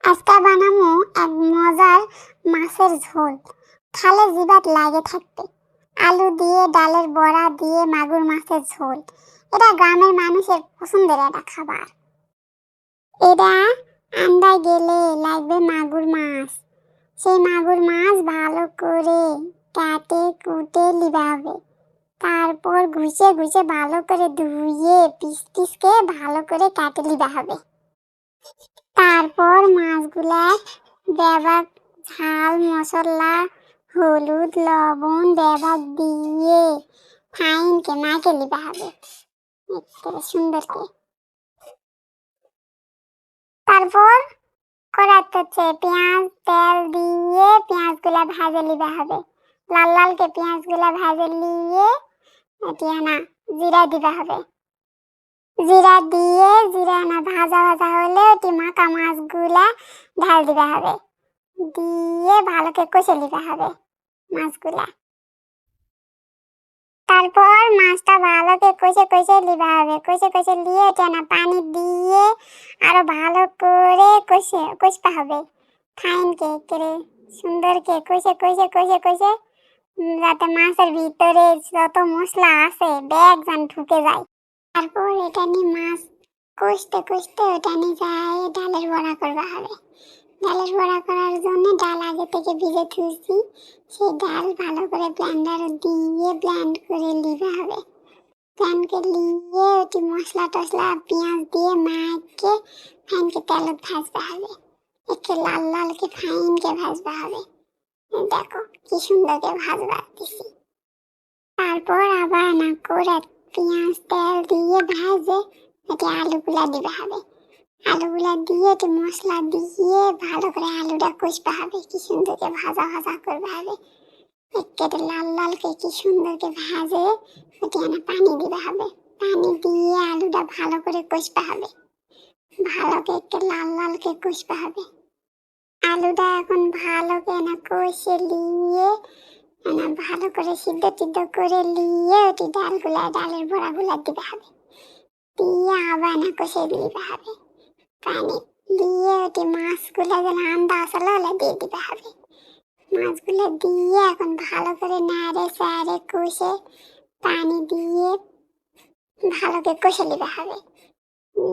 আজকে বানামু এক মজার মাছের ঝোল। খালে জিবাত লাগে থাকবে। আলু দিয়ে, ডালের বড়া দিয়ে মাগুর মাছের ঝোল। এটা গ্রামের মানুষের পছন্দের একটা খাবার। এটা আন্দায় গেলে লাগবে মাগুর মাছ। সেই মাগুর মাছ ভালো করে কাটে কুটে নিতে হবে। তারপর ঘুষে ঘুষে ভালো করে ধুয়ে পিস পিস করে ভালো করে কাটে নিতে হবে। তারপর মাছগুলা ব্যাবাক ঝাল মশলা হলুদ লবণ ব্যাবাক দিয়ে ফাইনকে মাখে নিতে হবে সুন্দরকে। তারপর কড়াইতে পেঁয়াজ তেল দিয়ে পেঁয়াজগুলা ভাজে নিতে হবে। লাল লালকে পেঁয়াজগুলা ভাজে নিয়ে জিরা দিতে হবে। জিরা দিয়ে জিরা ভাজা ভাজা হলে ওটি মাখা মাছগুলা ঢাল দিতে হবে। দিয়ে ভালো করে কষে নিতে হবে মাছগুলা। তারপর মাছটা ভালো করে কষে কষে নিতে হবে। কষে কষে নিয়ে পানি দিয়ে আরো ভালো করে কষতে হবে। ফাইনকে করে সুন্দরকে কষে কষে কষে কষে যাতে মাছের ভিতরে যত মশলা আছে ব্যাগ যেন ঢুকে যায়। তারপর এটা নিয়ে মাছ কষতে কষতে ওটা নিয়ে যায় ডালের বড়া করতে হবে। ডালের বড়া করার জন্য ডাল আগে থেকে ভিজে থুইছি। সেই ডাল ভালো করে ব্লেন্ডারে দিয়ে ব্লেন্ড করে নিতে হবে। ব্লেন্ড করে নিয়ে ওটি মশলা টসলা পেঁয়াজ দিয়ে মাখকে ফাইনকে তেলত ভাজতে হবে। একটু লাল লালকে ফাইনকে ভাজতে হবে। দেখো কি সুন্দরকে ভাজবা দিছি। তারপর আবার করে পেঁয়াজ তেল দিয়ে ভাজে এটি আলুগুলা দিতে হবে। আলুগুলা দিয়ে একটু মশলা দিয়ে ভালো করে আলুটা কষতে হবে। কি সুন্দরকে ভাজা ভাজা করতে হবে। একটু লাল লালকে কি সুন্দরকে ভাজে ওটি পানি দিতে হবে। পানি দিয়ে আলুটা ভালো করে কষতে হবে। ভালো করে একটু লাল লালকে কষতে হবে। আলুটা এখন ভালো করে কষে নিয়ে ভালো করে সিদ্ধ টিদ্ধ করে নিয়ে ওটি ডালের বড়াগুলা দিতে হবে। দিয়ে আবার কষে দিতে হবে। পানি দিয়ে ওটি মাছগুলা যেন আন্দা আসলে ওলা দিয়ে দিতে হবে। মাছগুলো দিয়ে এখন ভালো করে নাড়ে চাড়ে কষে পানি দিয়ে ভালো করে কষে নিতে হবে।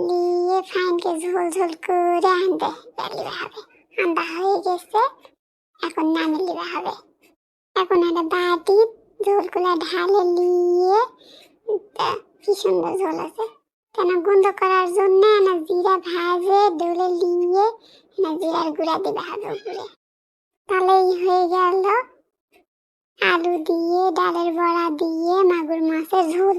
নিয়ে ফাইনকে ঝোল ঝোল করে আনতে নিতে হবে। আন্দা হয়ে গেছে, এখন নামিয়ে নিতে হবে। এখন একটা বাটি ঝোলগুলা ঢালে নিয়ে কি সুন্দর ঝোল আছে। কেন গন্ধ করার জন্য জিরা ভাজে ডলে নিয়ে জিরার গুঁড়া দিতে হবে উপরে। তাহলেই হয়ে গেল আলু দিয়ে ডালের বড়া দিয়ে মাগুর মাছের ঝোল।